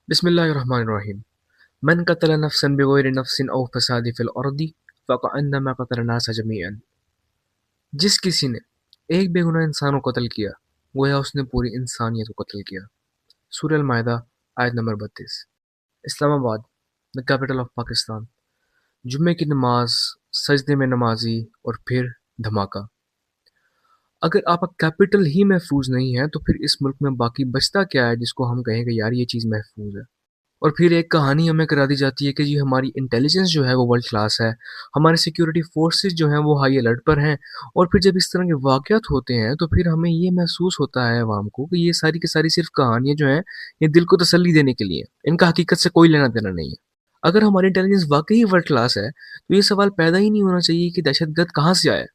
بسم اللہ الرحمن الرحیم من قتل نفسا بغیر نفس او فساد فی الارض فکأنما قتل الناس جميعا۔ جس کسی نے ایک بے گناہ انسان کو قتل کیا گویا اس نے پوری انسانیت کو قتل کیا۔ سورہ المائدہ آیت نمبر 32۔ اسلام آباد، the capital of پاکستان۔ جمعے کی نماز، سجدے میں نمازی اور پھر دھماکہ۔ اگر آپ کا کیپٹل ہی محفوظ نہیں ہے تو پھر اس ملک میں باقی بچتا کیا ہے جس کو ہم کہیں کہ یار یہ چیز محفوظ ہے۔ اور پھر ایک کہانی ہمیں کرا دی جاتی ہے کہ جی ہماری انٹیلیجنس جو ہے وہ ورلڈ کلاس ہے، ہمارے سیکیورٹی فورسز جو ہیں وہ ہائی الرٹ پر ہیں، اور پھر جب اس طرح کے واقعات ہوتے ہیں تو پھر ہمیں یہ محسوس ہوتا ہے عوام کو کہ یہ ساری کی ساری صرف کہانیاں جو ہیں یہ دل کو تسلی دینے کے لیے، ان کا حقیقت سے کوئی لینا دینا نہیں ہے۔ اگر ہماری انٹیلیجنس واقعی ورلڈ کلاس ہے تو یہ سوال پیدا ہی نہیں ہونا چاہیے کہ دہشت گرد کہاں سے آیا۔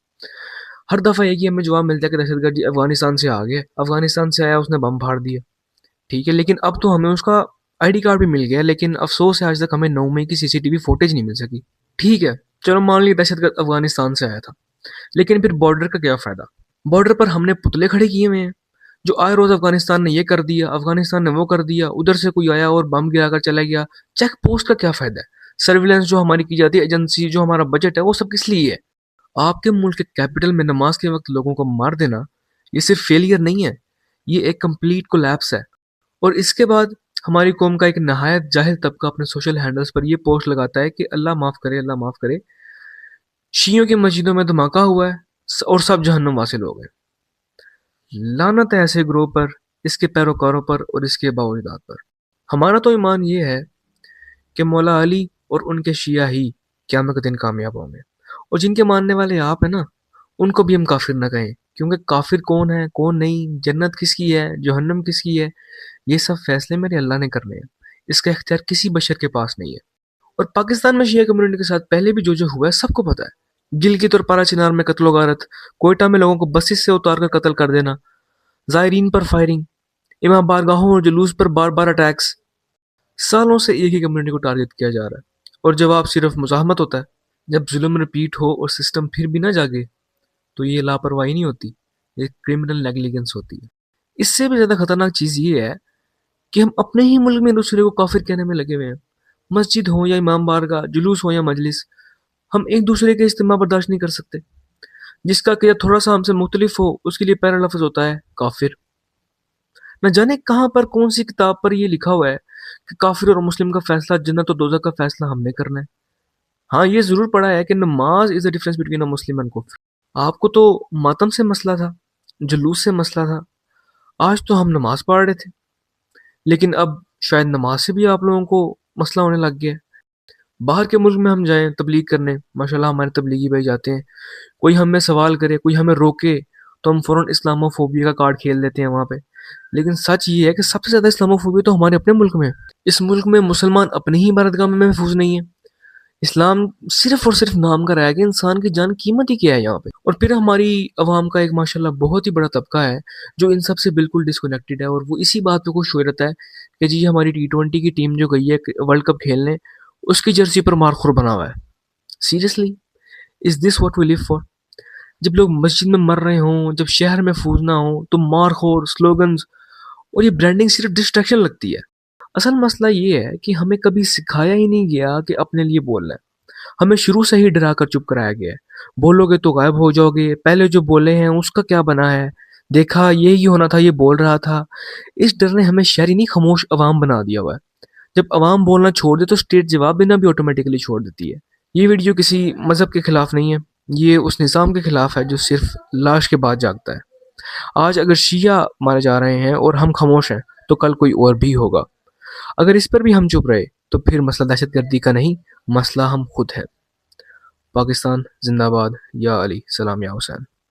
ہر دفعہ ایک ہی ہمیں جواب ملتا ہے کہ دہشت گرد جی افغانستان سے آ گیا، افغانستان سے آیا، اس نے بم پھاڑ دیا، ٹھیک ہے، لیکن اب تو ہمیں اس کا آئی ڈی کارڈ بھی مل گیا، لیکن افسوس ہے آج تک ہمیں 9 مئی کی سی سی ٹی وی فوٹیج نہیں مل سکی۔ ٹھیک ہے، چلو مان لیا دہشت گرد افغانستان سے آیا تھا، لیکن پھر بارڈر کا کیا فائدہ؟ بارڈر پر ہم نے پتلے کھڑے کیے ہوئے ہیں جو آئے روز افغانستان نے یہ کر دیا، افغانستان نے وہ کر دیا، ادھر سے کوئی آیا اور بم گرا کر چلا گیا۔ چیک پوسٹ کا کیا فائدہ ہے؟ سرویلنس جو ہماری کی جاتی ہے، ایجنسی جو ہمارا بجٹ ہے، وہ سب کس لیے ہے؟ آپ کے ملک کے کیپٹل میں نماز کے وقت لوگوں کو مار دینا یہ صرف فیلئر نہیں ہے، یہ ایک کمپلیٹ کولیپس ہے۔ اور اس کے بعد ہماری قوم کا ایک نہایت جاہل طبقہ اپنے سوشل ہینڈلز پر یہ پوسٹ لگاتا ہے کہ اللہ معاف کرے، اللہ معاف کرے، شیعوں کی مسجدوں میں دھماکہ ہوا ہے اور سب جہنم واصل ہو گئے۔ لعنت ہے ایسے گروہ پر، اس کے پیروکاروں پر اور اس کے باوجداد پر۔ ہمارا تو ایمان یہ ہے کہ مولا علی اور ان کے شیعہ ہی قیامت کے دن کامیاب ہوں گے، اور جن کے ماننے والے آپ ہیں نا ان کو بھی ہم کافر نہ کہیں، کیونکہ کافر کون ہے کون نہیں، جنت کس کی ہے جہنم کس کی ہے، یہ سب فیصلے میرے اللہ نے کرنے ہیں، اس کا اختیار کسی بشر کے پاس نہیں ہے۔ اور پاکستان میں شیعہ کمیونٹی کے ساتھ پہلے بھی جو ہوا ہے سب کو پتہ ہے، گلگت اور پارا چنار میں قتل و غارت، کوئٹہ میں لوگوں کو بسز سے اتار کر قتل کر دینا، زائرین پر فائرنگ، امام بارگاہوں اور جلوس پر بار بار اٹیکس، سالوں سے ایک ہی کمیونٹی کو ٹارگٹ کیا جا رہا ہے، اور جواب صرف مزاحمت ہوتا ہے۔ جب ظلم رپیٹ ہو اور سسٹم پھر بھی نہ جاگے تو یہ لاپرواہی نہیں ہوتی، یہ کرمنل نیگلیجنس ہوتی ہے۔ اس سے بھی زیادہ خطرناک چیز یہ ہے کہ ہم اپنے ہی ملک میں دوسرے کو کافر کہنے میں لگے ہوئے ہیں۔ مسجد ہو یا امام بارگاہ، جلوس ہو یا مجلس، ہم ایک دوسرے کے اجتماع برداشت نہیں کر سکتے۔ جس کا کہ تھوڑا سا ہم سے مختلف ہو اس کے لیے پہلا لفظ ہوتا ہے کافر۔ نہ جانے کہاں پر کون سی کتاب پر یہ لکھا ہوا ہے کہ کافر اور مسلم کا فیصلہ، جنت و دوزخ کا فیصلہ ہم نے کرنا ہے۔ ہاں یہ ضرور پڑھا ہے کہ نماز is a difference between a Muslim and کفر۔ آپ کو تو ماتم سے مسئلہ تھا، جلوس سے مسئلہ تھا، آج تو ہم نماز پڑھ رہے تھے، لیکن اب شاید نماز سے بھی آپ لوگوں کو مسئلہ ہونے لگ گیا ہے۔ باہر کے ملک میں ہم جائیں تبلیغ کرنے، ماشاءاللہ ہمارے تبلیغی بھائی جاتے ہیں، کوئی ہمیں سوال کرے، کوئی ہمیں روکے تو ہم فوراً اسلامو فوبیا کا کارڈ کھیل دیتے ہیں وہاں پہ۔ لیکن سچ یہ ہے کہ سب سے زیادہ اسلامو فوبیا تو ہمارے اپنے ملک میں ہے۔ اس ملک میں مسلمان اپنی ہی عبادتگاہ میں محفوظ نہیں ہے۔ اسلام صرف اور صرف نام کا رہا ہے کہ انسان کی جان قیمت ہی کیا ہے یہاں پہ۔ اور پھر ہماری عوام کا ایک ماشاءاللہ بہت ہی بڑا طبقہ ہے جو ان سب سے بالکل ڈسکنیکٹڈ ہے، اور وہ اسی بات پہ خوش ہوئے رہتا ہے کہ جی ہماری T20 کی ٹیم جو گئی ہے ورلڈ کپ کھیلنے، اس کی جرسی پر مارخور بنا ہوا ہے۔ Seriously, is this what we live for? جب لوگ مسجد میں مر رہے ہوں، جب شہر محفوظ نہ ہوں، تو مارخور سلوگنز اور یہ برانڈنگ صرف ڈسٹریکشن لگتی ہے۔ اصل مسئلہ یہ ہے کہ ہمیں کبھی سکھایا ہی نہیں گیا کہ اپنے لیے بولنا ہے، ہمیں شروع سے ہی ڈرا کر چپ کرایا گیا ہے۔ بولو گے تو غائب ہو جاؤ گے، پہلے جو بولے ہیں اس کا کیا بنا ہے، دیکھا یہی ہونا تھا، یہ بول رہا تھا۔ اس ڈر نے ہمیں شہری نہیں خاموش عوام بنا دیا ہوا ہے۔ جب عوام بولنا چھوڑ دے تو اسٹیٹ جواب دینا بھی آٹومیٹکلی چھوڑ دیتی ہے۔ یہ ویڈیو کسی مذہب کے خلاف نہیں ہے، یہ اس نظام کے خلاف ہے جو صرف لاش کے بعد جاگتا ہے۔ آج اگر شیعہ مارے جا رہے ہیں اور ہم خاموش ہیں تو کل کوئی اور بھی ہوگا۔ اگر اس پر بھی ہم چپ رہے تو پھر مسئلہ دہشت گردی کا نہیں، مسئلہ ہم خود ہیں۔ پاکستان زندہ باد، یا علی سلام یا حسین۔